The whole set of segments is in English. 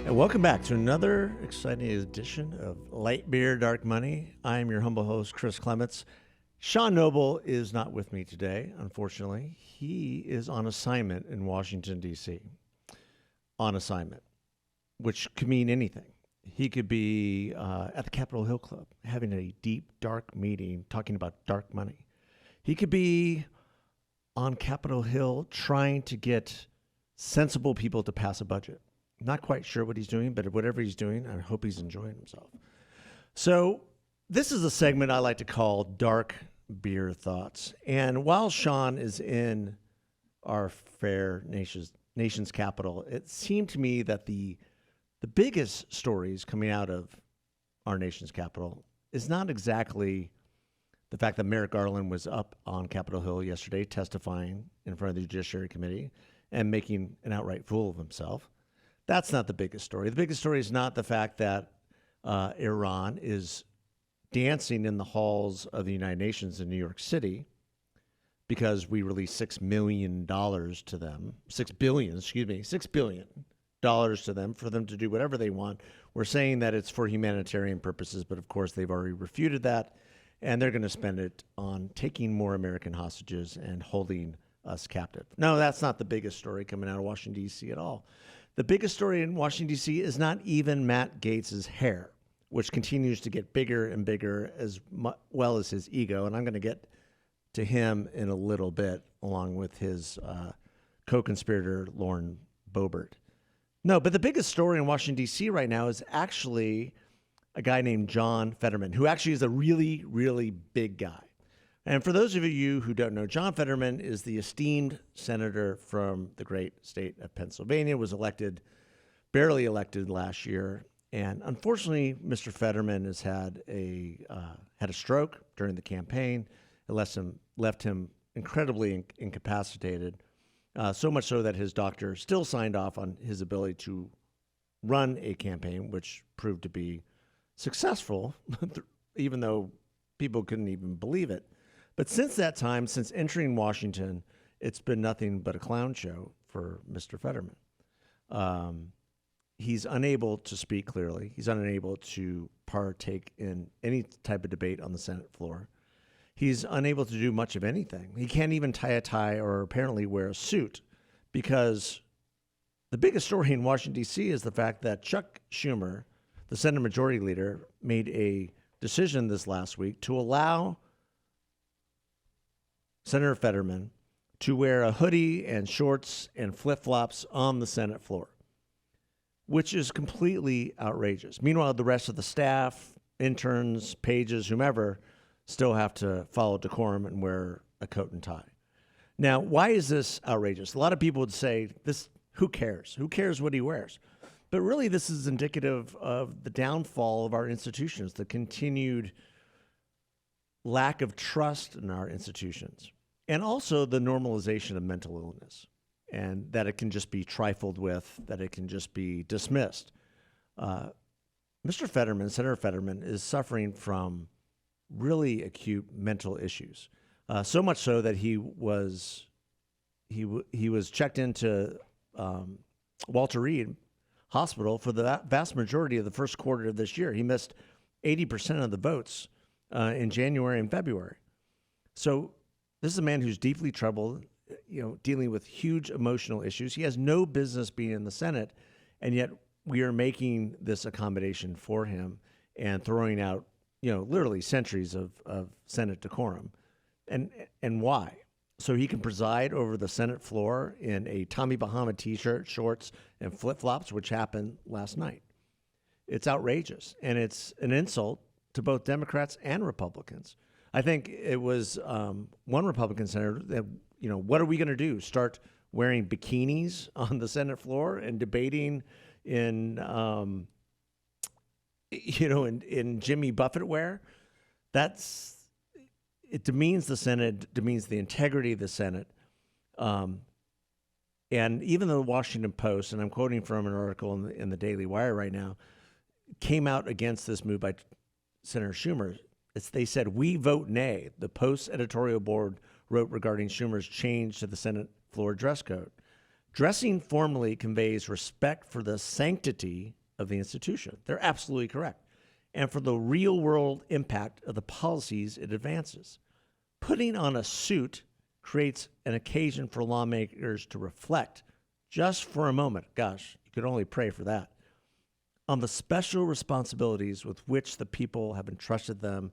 And welcome back to another exciting edition of Light Beer, Dark Money. I am your humble host, Chris Clements. Sean Noble is not with me today, unfortunately. He is on assignment in Washington, D.C. On assignment, which could mean anything. He could be at the Capitol Hill Club having a deep, dark meeting talking about dark money. He could be on Capitol Hill trying to get sensible people to pass a budget. Not quite sure what he's doing, but whatever he's doing, I hope he's enjoying himself. So this is a segment I like to call Dark Beer Thoughts. And while Sean is in our fair nation's capital, it seemed to me that the biggest stories coming out of our nation's capital is not exactly the fact that Merrick Garland was up on Capitol Hill yesterday testifying in front of the Judiciary Committee and making an outright fool of himself. That's not the biggest story. The biggest story is not the fact that Iran is dancing in the halls of the United Nations in New York City because we released $6 million to them, $6 billion to them for them to do whatever they want. We're saying that it's for humanitarian purposes, but of course they've already refuted that, and they're going to spend it on taking more American hostages and holding us captive. No, that's not the biggest story coming out of Washington, D.C. at all. The biggest story in Washington, D.C. is not even Matt Gaetz's hair, which continues to get bigger and bigger as well as his ego. And I'm going to get to him in a little bit, along with his co-conspirator, Lauren Bobert. No, but the biggest story in Washington, D.C. right now is actually a guy named John Fetterman, who actually is a really, really big guy. And for those of you who don't know, John Fetterman is the esteemed senator from the great state of Pennsylvania, was barely elected last year. And unfortunately, Mr. Fetterman has had a stroke during the campaign. It left him incredibly incapacitated, so much so that his doctor still signed off on his ability to run a campaign, which proved to be successful, even though people couldn't even believe it. But since that time, since entering Washington, it's been nothing but a clown show for Mr. Fetterman. He's unable to speak clearly. He's unable to partake in any type of debate on the Senate floor. He's unable to do much of anything. He can't even tie a tie or apparently wear a suit, because the biggest story in Washington, D.C. is the fact that Chuck Schumer, the Senate Majority Leader, made a decision this last week to allow Senator Fetterman to wear a hoodie and shorts and flip-flops on the Senate floor, which is completely outrageous. Meanwhile, the rest of the staff, interns, pages, whomever, still have to follow decorum and wear a coat and tie. Now, why is this outrageous? A lot of people would say, who cares? Who cares what he wears? But really, this is indicative of the downfall of our institutions, the continued lack of trust in our institutions, and also the normalization of mental illness, and that it can just be trifled with, that it can just be dismissed. Mr. Fetterman, Senator Fetterman, is suffering from really acute mental issues, so much so that he was checked into Walter Reed Hospital for the vast majority of the first quarter of this year. He missed 80% of the votes in January and February. So this is a man who's deeply troubled, dealing with huge emotional issues. He has no business being in the Senate, and yet we are making this accommodation for him and throwing out, literally centuries of Senate decorum. And why? So he can preside over the Senate floor in a Tommy Bahama t-shirt, shorts, and flip-flops, which happened last night. It's outrageous, and it's an insult to both Democrats and Republicans. I think it was one Republican senator that, what are we going to do? Start wearing bikinis on the Senate floor and debating in Jimmy Buffett wear? It demeans the Senate, demeans the integrity of the Senate. And even the Washington Post, and I'm quoting from an article in the Daily Wire right now, came out against this move by Senator Schumer. They said, "We vote nay," the Post editorial board wrote regarding Schumer's change to the Senate floor dress code. Dressing formally conveys respect for the sanctity of the institution. They're absolutely correct. And for the real world impact of the policies it advances. Putting on a suit creates an occasion for lawmakers to reflect just for a moment. Gosh, you could only pray for that. On the special responsibilities with which the people have entrusted them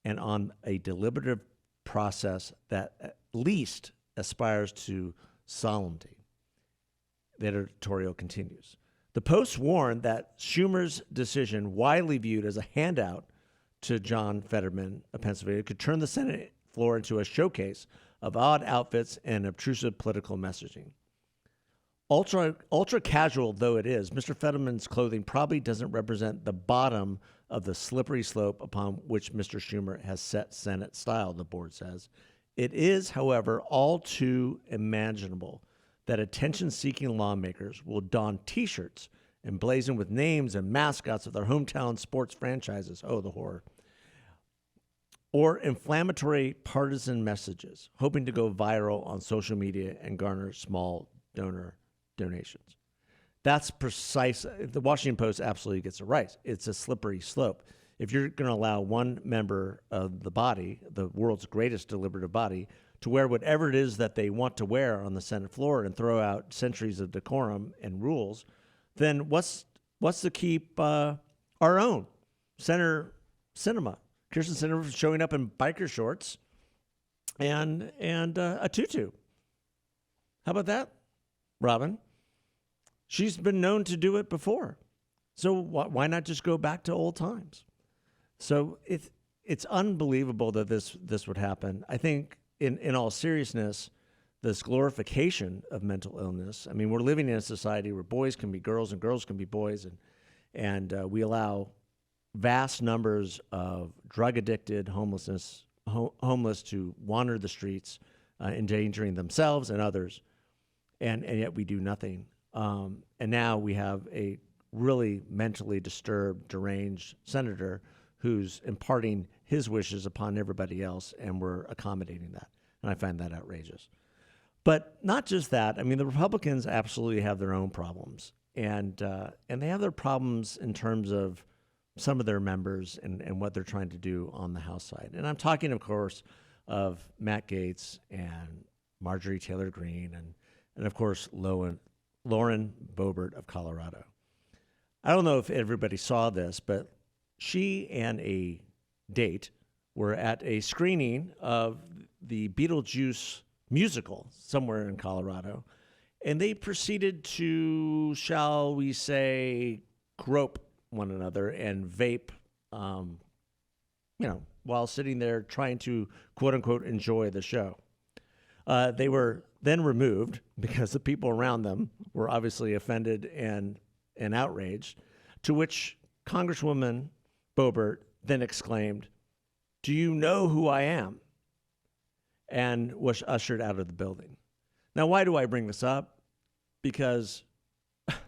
and on a deliberative process that at least aspires to solemnity. The editorial continues. The Post warned that Schumer's decision, widely viewed as a handout to John Fetterman of Pennsylvania, could turn the Senate floor into a showcase of odd outfits and obtrusive political messaging. Ultra casual though it is, Mr. Fetterman's clothing probably doesn't represent the bottom of the slippery slope upon which Mr. Schumer has set Senate style, the board says. It is, however, all too imaginable that attention-seeking lawmakers will don T-shirts emblazoned with names and mascots of their hometown sports franchises. Oh, the horror. Or inflammatory partisan messages, hoping to go viral on social media and garner small donor donations. That's precise. The Washington Post absolutely gets it right. It's a slippery slope. If you're going to allow one member of the body, the world's greatest deliberative body, to wear whatever it is that they want to wear on the Senate floor and throw out centuries of decorum and rules, then what's to keep our own Senator Sinema, Kirsten Sinema, showing up in biker shorts and a tutu? How about that, Robin? She's been known to do it before. So why not just go back to old times? So it's unbelievable that this would happen. I think in all seriousness, this glorification of mental illness. I mean, we're living in a society where boys can be girls and girls can be boys, and we allow vast numbers of drug-addicted homeless to wander the streets, endangering themselves and others, and yet we do nothing. And now we have a really mentally disturbed, deranged senator who's imparting his wishes upon everybody else, and we're accommodating that. And I find that outrageous. But not just that. I mean, the Republicans absolutely have their own problems, and they have their problems in terms of some of their members and what they're trying to do on the House side. And I'm talking, of course, of Matt Gaetz and Marjorie Taylor Greene and of course, Lauren Bobert of Colorado. I don't know if everybody saw this, but she and a date were at a screening of the Beatlejuice Musical somewhere in Colorado, and they proceeded to, shall we say, grope one another and vape, while sitting there trying to, quote unquote, enjoy the show. They were then removed because the people around them were obviously offended and outraged, to which Congresswoman Bobert then exclaimed, "Do you know who I am?" and was ushered out of the building. Now, why do I bring this up? Because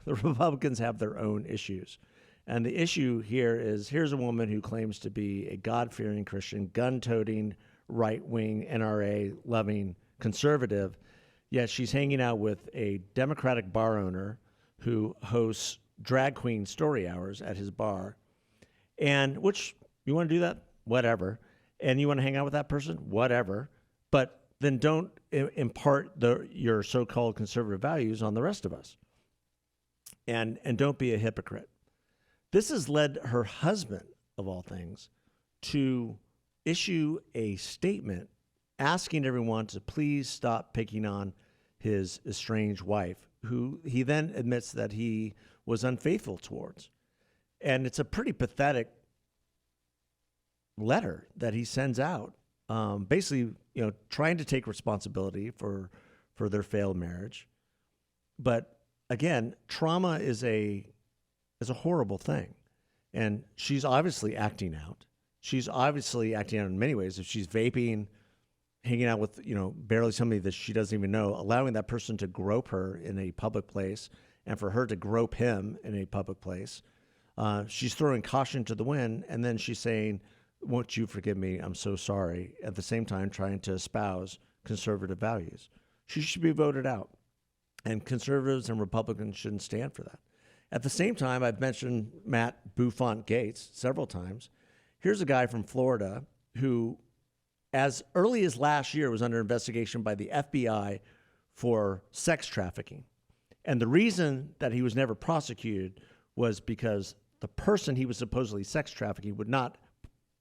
the Republicans have their own issues. And the issue here is, here's a woman who claims to be a God-fearing Christian, gun-toting, right-wing, NRA-loving conservative, yet she's hanging out with a Democratic bar owner who hosts drag queen story hours at his bar. And which, you want to do that? Whatever. And you want to hang out with that person? Whatever. But then don't impart your so-called conservative values on the rest of us. And don't be a hypocrite. This has led her husband, of all things, to issue a statement asking everyone to please stop picking on his estranged wife, who he then admits that he was unfaithful towards. And it's a pretty pathetic letter that he sends out, basically, trying to take responsibility for their failed marriage. But again, trauma is a horrible thing. And she's obviously acting out. She's obviously acting out in many ways. If she's vaping, hanging out with, barely somebody that she doesn't even know, allowing that person to grope her in a public place and for her to grope him in a public place. She's throwing caution to the wind, and then she's saying, "Won't you forgive me? I'm so sorry." At the same time, trying to espouse conservative values. She should be voted out. And conservatives and Republicans shouldn't stand for that. At the same time, I've mentioned Matt Buffont Gates several times. Here's a guy from Florida who, as early as last year, was under investigation by the FBI for sex trafficking. And the reason that he was never prosecuted was because the person he was supposedly sex trafficking would not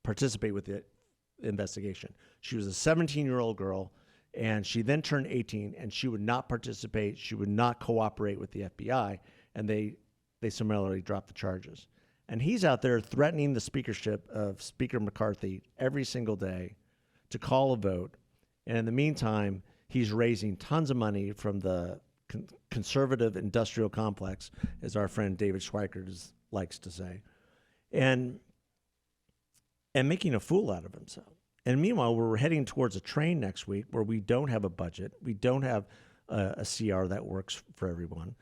participate with the investigation. She was a 17-year-old girl, and she then turned 18, and she would not participate. She would not cooperate with the FBI, and they summarily dropped the charges. And he's out there threatening the speakership of Speaker McCarthy every single day to call a vote. And in the meantime, he's raising tons of money from the conservative industrial complex, as our friend David Schweikert likes to say, and making a fool out of himself. And meanwhile, we're heading towards a train next week where we don't have a budget. We don't have a CR that works for everyone.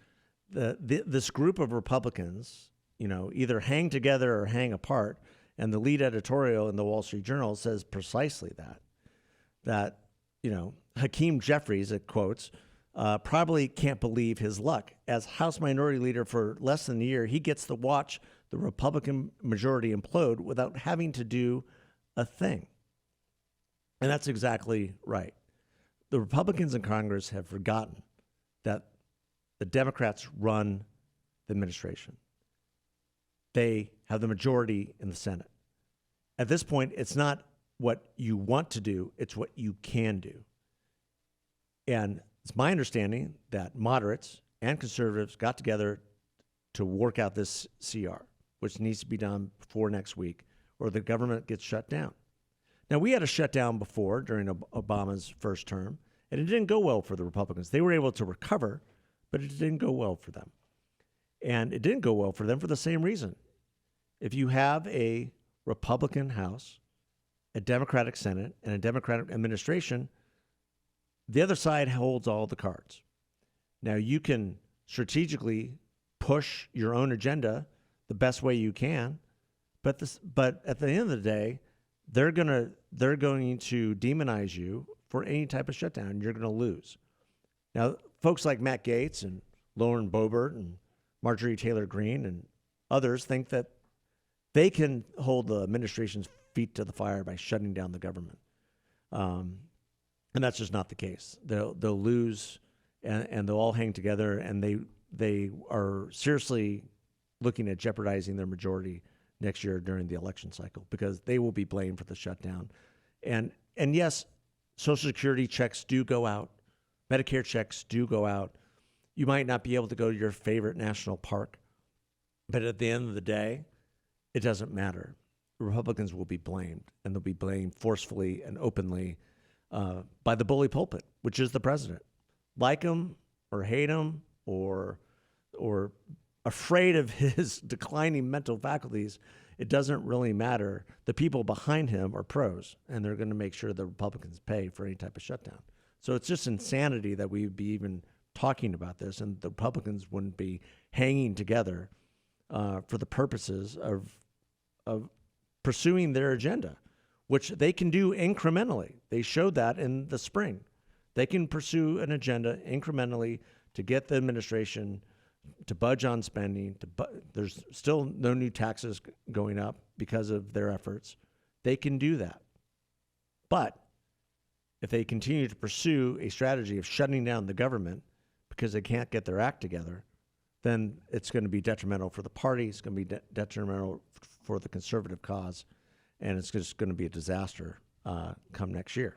This group of Republicans, either hang together or hang apart. And the lead editorial in the Wall Street Journal says precisely that Hakeem Jeffries, it quotes, probably can't believe his luck. As House Minority Leader for less than a year, he gets to watch the Republican majority implode without having to do a thing. And that's exactly right. The Republicans in Congress have forgotten that the Democrats run the administration. They have the majority in the Senate. At this point, it's not what you want to do, it's what you can do. And it's my understanding that moderates and conservatives got together to work out this CR, which needs to be done before next week, or the government gets shut down. Now, we had a shutdown before during Obama's first term, and it didn't go well for the Republicans. They were able to recover, but it didn't go well for them. And it didn't go well for them for the same reason. If you have a Republican House, a Democratic Senate, and a Democratic administration, the other side holds all the cards. Now, you can strategically push your own agenda the best way you can, but at the end of the day, they're going to demonize you for any type of shutdown, and you're going to lose. Now, folks like Matt Gaetz and Lauren Bobert and Marjorie Taylor Greene and others think that they can hold the administration's feet to the fire by shutting down the government. And that's just not the case. They'll lose, and they'll all hang together, and they are seriously looking at jeopardizing their majority next year during the election cycle, because they will be blamed for the shutdown. And yes, Social Security checks do go out. Medicare checks do go out. You might not be able to go to your favorite national park, but at the end of the day, it doesn't matter. The Republicans will be blamed, and they'll be blamed forcefully and openly by the bully pulpit, which is the president. Like him or hate him or afraid of his declining mental faculties, it doesn't really matter. The people behind him are pros, and they're going to make sure the Republicans pay for any type of shutdown. So it's just insanity that we would be even talking about this, and the Republicans wouldn't be hanging together for the purposes of pursuing their agenda, which they can do incrementally. They showed that in the spring. They can pursue an agenda incrementally to get the administration to budge on spending. There's still no new taxes going up because of their efforts. They can do that. But if they continue to pursue a strategy of shutting down the government because they can't get their act together, then it's going to be detrimental for the party. It's going to be detrimental for the conservative cause, and it's just going to be a disaster come next year.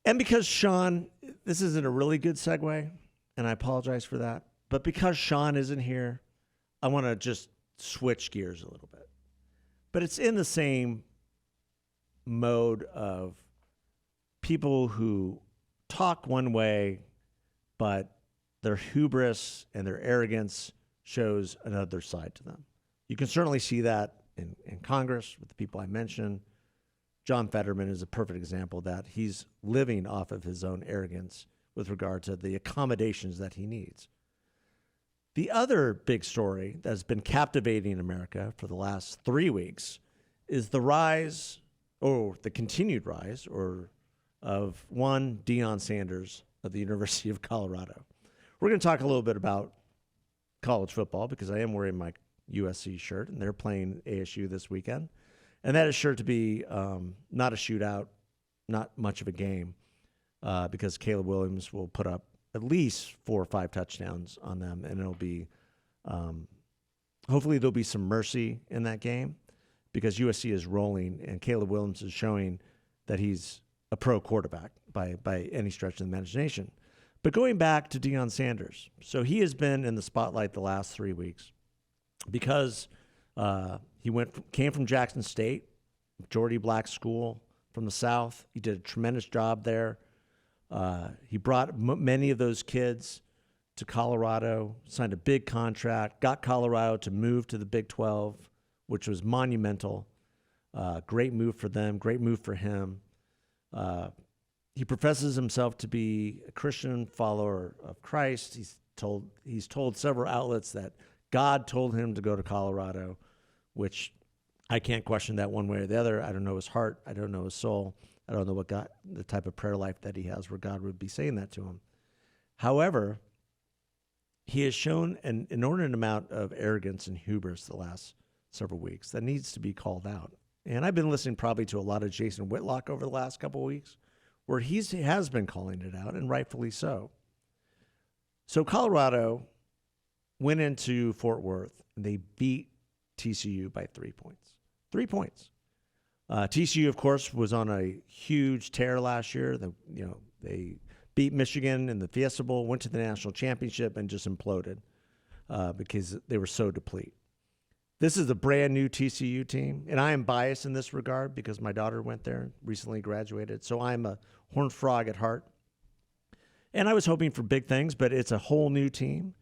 And because Sean, this isn't a really good segue, and I apologize for that, but because Sean isn't here, I want to just switch gears a little bit. But it's in the same mode of people who talk one way, but their hubris and their arrogance shows another side to them. You can certainly see that in Congress with the people I mentioned. John Fetterman is a perfect example of that. He's living off of his own arrogance with regard to the accommodations that he needs. The other big story that has been captivating America for the last 3 weeks is the rise, or the continued rise, of one Deion Sanders of the University of Colorado. We're going to talk a little bit about college football because I am wearing my USC shirt, and they're playing ASU this weekend. And that is sure to be not a shootout, not much of a game, because Caleb Williams will put up at least 4 or 5 touchdowns on them, and it'll be hopefully there'll be some mercy in that game because USC is rolling, and Caleb Williams is showing that he's a pro quarterback by any stretch of the imagination. But going back to Deion Sanders, so he has been in the spotlight the last 3 weeks because he came from Jackson State, majority black school from the South. He did a tremendous job there. He brought many of those kids to Colorado, signed a big contract, got Colorado to move to the Big 12, which was monumental. Great move for them, great move for him. He professes himself to be a Christian follower of Christ. He's told several outlets that God told him to go to Colorado, which I can't question that one way or the other. I don't know his heart. I don't know his soul. I don't know the type of prayer life that he has where God would be saying that to him. However, he has shown an inordinate amount of arrogance and hubris the last several weeks that needs to be called out. And I've been listening probably to a lot of Jason Whitlock over the last couple of weeks where he has been calling it out, and rightfully so. So Colorado went into Fort Worth, and they beat TCU by 3 points. 3 points. TCU, of course, was on a huge tear last year. They beat Michigan in the Fiesta Bowl, went to the national championship, and just imploded because they were so depleted. This is a brand new TCU team, and I am biased in this regard because my daughter went there, recently graduated. So I'm a Horned Frog at heart. And I was hoping for big things, but it's a whole new team.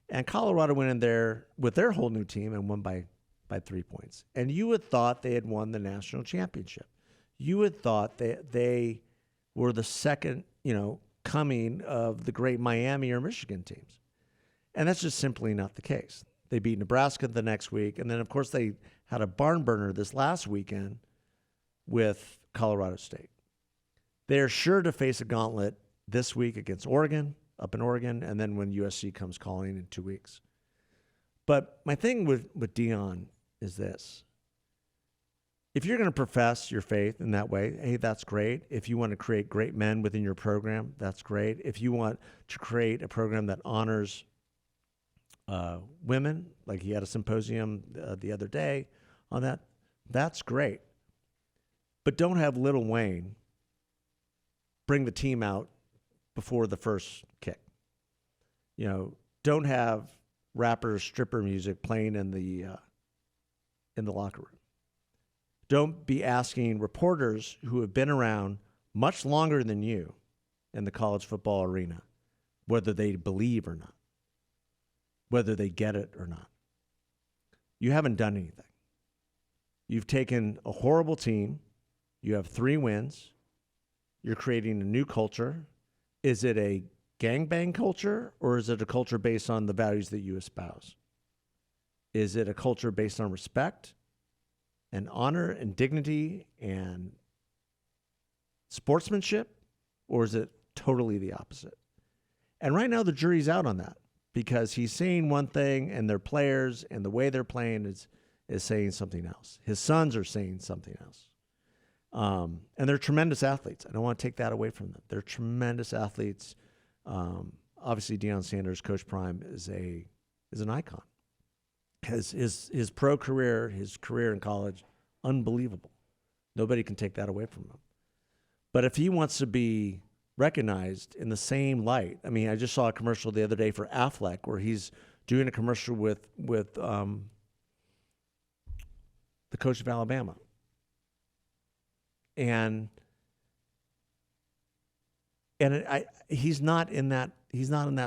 And Colorado went in there with their whole new team and won by 3 points. And you would thought they had won the national championship. You would thought they were the second, coming of the great Miami or Michigan teams. And that's just simply not the case. They beat Nebraska the next week. And then, of course, they had a barn burner this last weekend with Colorado State. They're sure to face a gauntlet this week against Oregon, up in Oregon, and then when USC comes calling in 2 weeks. But my thing with Deion is this. If you're going to profess your faith in that way, hey, that's great. If you want to create great men within your program, that's great. If you want to create a program that honors women, like he had a symposium the other day on that, that's great. But don't have Lil Wayne bring the team out before the first kick. Don't have rapper stripper music playing in the locker room. Don't be asking reporters who have been around much longer than you in the college football arena whether they believe or not, whether they get it or not. You haven't done anything. You've taken a horrible team. You have 3 wins. You're creating a new culture. Is it a gangbang culture, or is it a culture based on the values that you espouse? Is it a culture based on respect and honor and dignity and sportsmanship, or is it totally the opposite? And right now the jury's out on that because he's saying one thing and their players and the way they're playing is saying something else. His sons are saying something else. And they're tremendous athletes. I don't want to take that away from them. They're tremendous athletes. Obviously, Deion Sanders, Coach Prime, is an icon. His pro career, his career in college, unbelievable. Nobody can take that away from him. But if he wants to be recognized in the same light, I mean, I just saw a commercial the other day for Affleck where he's doing a commercial with the coach of Alabama. And he's not in that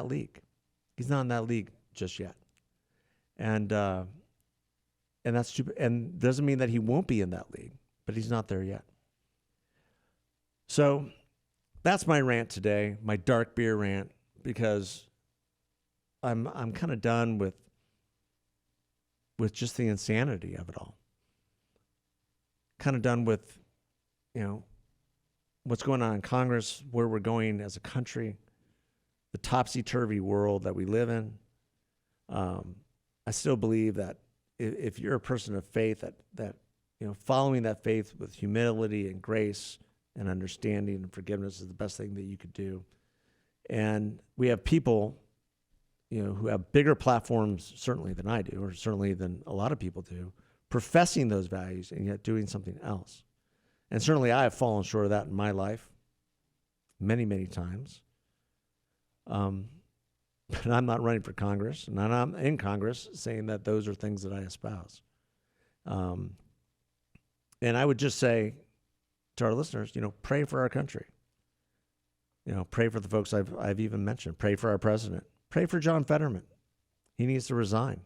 league. He's not in that league just yet. And that's stupid. And doesn't mean that he won't be in that league, but he's not there yet. So that's my rant today, my dark beer rant, because I'm kind of done with just the insanity of it all. Kind of done with, what's going on in Congress, where we're going as a country. the topsy-turvy world that we live in. I still believe that if you're a person of faith, that following that faith with humility and grace and understanding and forgiveness is the best thing that you could do. And we have people, who have bigger platforms certainly than I do, or certainly than a lot of people do, professing those values and yet doing something else. And certainly I have fallen short of that in my life many, many times. But I'm not running for Congress, and I'm in Congress saying that those are things that I espouse. And I would just say to our listeners, pray for our country. Pray for the folks I've even mentioned. Pray for our president. Pray for John Fetterman. He needs to resign.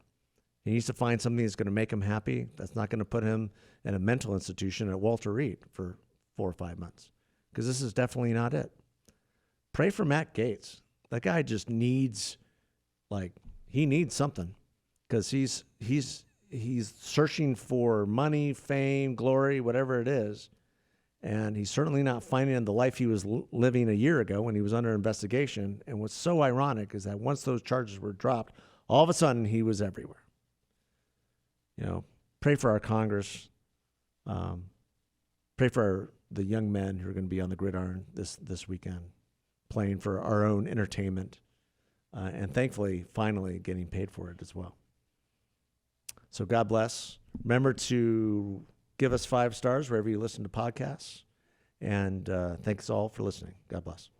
He needs to find something that's going to make him happy, that's not going to put him in a mental institution at Walter Reed for 4 or 5 months, because this is definitely not it. Pray for Matt Gaetz. That guy just needs, he needs something, because he's searching for money, fame, glory, whatever it is, and he's certainly not finding the life he was living a year ago when he was under investigation. And what's so ironic is that once those charges were dropped, all of a sudden he was everywhere. Pray for our Congress. Pray for the young men who are going to be on the gridiron this weekend, playing for our own entertainment, and thankfully, finally getting paid for it as well. So God bless. Remember to give us 5 stars wherever you listen to podcasts. And thanks all for listening. God bless.